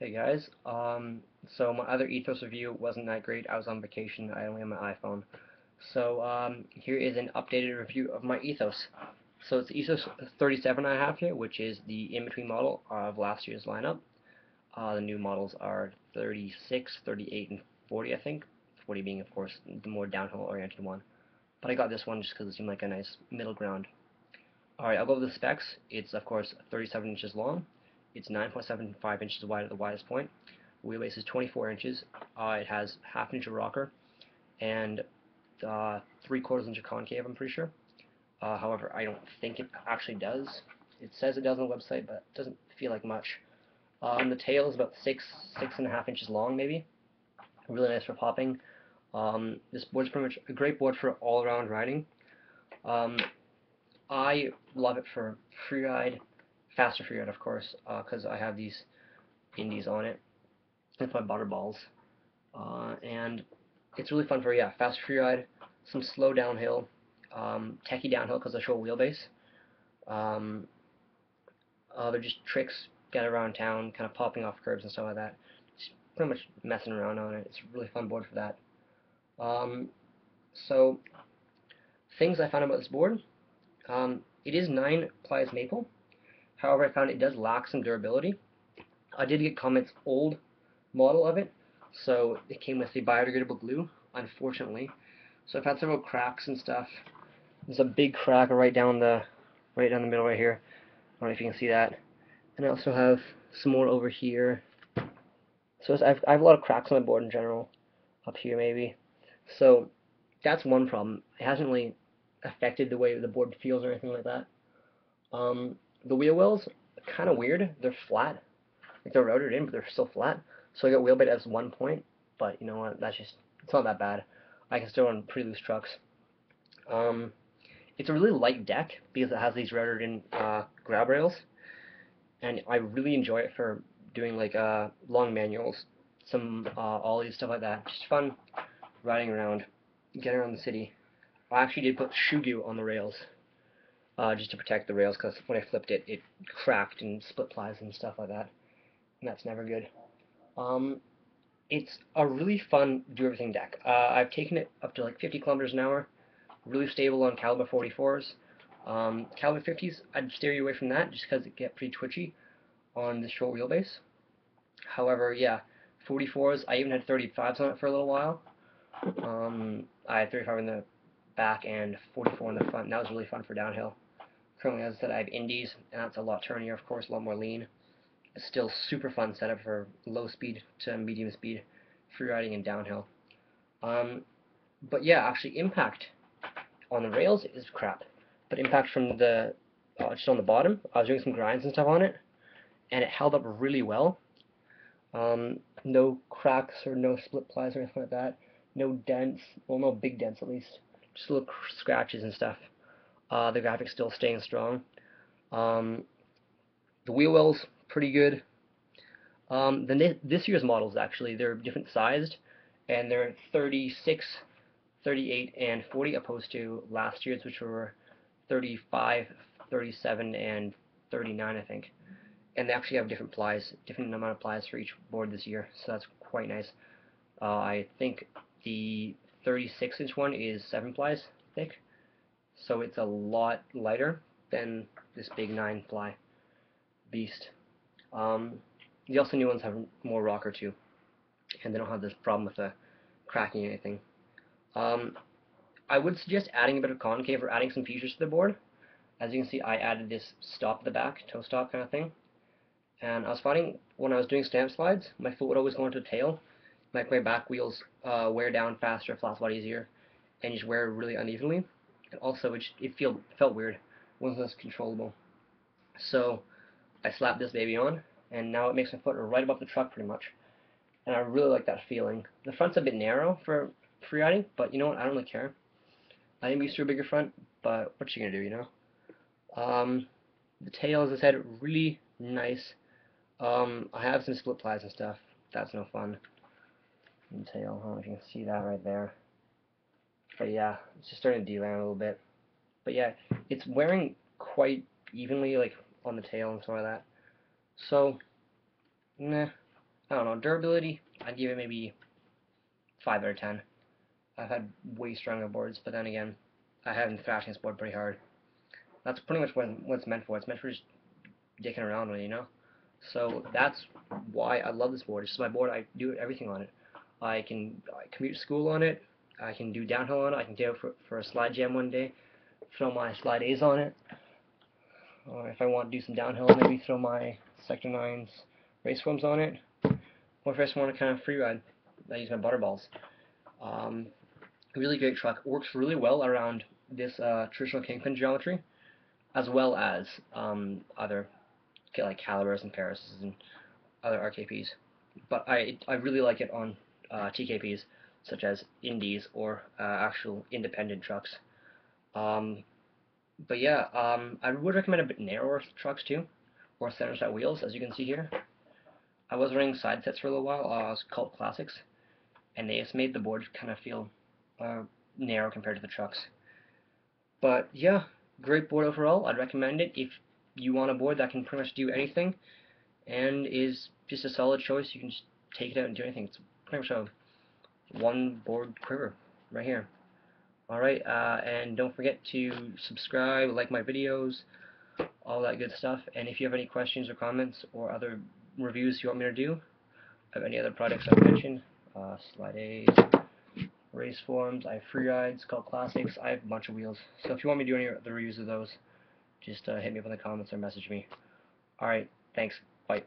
Hey guys, so my other ethos review wasn't that great. I was on vacation. I only have my iPhone. So here is an updated review of my ethos. So it's ethos 37 I have here, which is the in-between model of last year's lineup. The new models are 36, 38, and 40, I think. 40 being, of course, the more downhill-oriented one. But I got this one just because it seemed like a nice middle ground. Alright, I'll go over the specs. It's, of course, 37 inches long. It's 9.75 inches wide at the widest point. Wheelbase is 24 inches. It has half an inch of rocker and 3/4 inch of concave, I'm pretty sure. However, I don't think it actually does. It says it does on the website, but it doesn't feel like much. The tail is about 6.5 inches long, maybe. Really nice for popping. This board's pretty much a great board for all-around riding. Um, I love it for freeride, faster freeride, of course, because I have these indies on it with my butterballs, and it's really fun for fast freeride, some slow downhill, techie downhill because I show a wheelbase. Um, they're just tricks, get around town, kind of popping off curbs and stuff like that. Just pretty much messing around on it. It's a really fun board for that. Um, so things I found about this board. It is 9 plies maple. However, I found it does lack some durability. I did get Comet's old model of it, so it came with the biodegradable glue, unfortunately. So I've had several cracks and stuff. There's a big crack right down the middle right here. I don't know if you can see that. And I also have some more over here. So I have a lot of cracks on my board in general, up here maybe. So that's one problem. It hasn't really affected the way the board feels or anything like that. The wheel wells are kind of weird. They're flat. Like they're routed in, but they're still flat. So I got wheel bait as 1 point, but you know what? It's not that bad. I can still run pretty loose trucks. Um, it's a really light deck because it has these routed in grab rails, and I really enjoy it for doing like long manuals, some ollies, stuff like that. Just fun riding around, getting around the city. I actually did put shugu on the rails, just to protect the rails, because when I flipped it, it cracked and split plies and stuff like that, and that's never good. Um, it's a really fun do-everything deck. I've taken it up to like 50 kilometers an hour, really stable on caliber 44s. Caliber 50s, I'd steer you away from that just because it get pretty twitchy on the short wheelbase. However, yeah, 44s, I even had 35s on it for a little while. I had 35 in the back and 44 in the front, and that was really fun for downhill. Currently, as I said, I have indies, and that's a lot turnier, of course, a lot more lean. It's still super fun setup for low speed to medium speed freeriding and downhill. Um, but yeah, actually, impact on the rails is crap. But impact from the just on the bottom, I was doing some grinds and stuff on it, and it held up really well. No cracks or no split plies or anything like that. No dents, well, no big dents at least. Just little scratches and stuff. The graphics still staying strong. Um, the wheel wells pretty good. This year's models actually they're different sized, and they're 36, 38, and 40 opposed to last year's, which were 35, 37, and 39, I think. And they actually have different plies, different amount of plies for each board this year, so that's quite nice. I think the 36-inch one is 7 plies thick, so it's a lot lighter than this big 9 ply beast. The also new ones have more rocker too, and they don't have this problem with the cracking or anything. Um, I would suggest adding a bit of concave or adding some features to the board. As you can see, I added this stop at the back, toe stop kind of thing. And I was finding when I was doing stamp slides, my foot would always go into the tail. Like my back wheels wear down faster, flat spot easier, and just wear really unevenly. And also, it felt weird. It wasn't as controllable. So I slapped this baby on, and now it makes my foot right above the truck pretty much. And I really like that feeling. The front's a bit narrow for freeriding, but you know what? I don't really care. I am used to a bigger front, but what you gonna do, you know? The tail, as I said, really nice. I have some split plies and stuff. That's no fun. And tail, I don't know if you can see that right there. But yeah, it's just starting to derail a little bit. But yeah, it's wearing quite evenly, like on the tail and stuff like that. So, nah. I don't know, durability, I'd give it maybe 5 out of 10. I've had way stronger boards, but then again, I have been thrashing this board pretty hard. That's pretty much what it's meant for. It's meant for just dicking around with, you know? So that's why I love this board. It's just my board. I do everything on it. I commute to school on it. I can do downhill on it. I can go for a slide jam one day, throw my slide A's on it. Or if I want to do some downhill, maybe throw my Sector 9's race forms on it. Or if I just want to kind of free ride, I use my butterballs. Um, really great truck. Works really well around this traditional kingpin geometry, as well as other like calibers and Paris and other RKPs. But I really like it on TKPs such as indies or actual independent trucks. Um, but yeah, I would recommend a bit narrower trucks too, or center set wheels, as you can see here. I was running side sets for a little while. It was called Classics, and they just made the board kind of feel uh, narrow compared to the trucks. But yeah, great board overall. I'd recommend it if you want a board that can pretty much do anything and is just a solid choice. You can just take it out and do anything. It's pretty much a one board quiver right here. Alright, and don't forget to subscribe, like my videos, all that good stuff. And if you have any questions or comments or other reviews you want me to do of any other products I've mentioned, slide A's, race forms, I have free rides called Classics, I have a bunch of wheels. So if you want me to do any of the reviews of those, just hit me up in the comments or message me. Alright, thanks. Bye.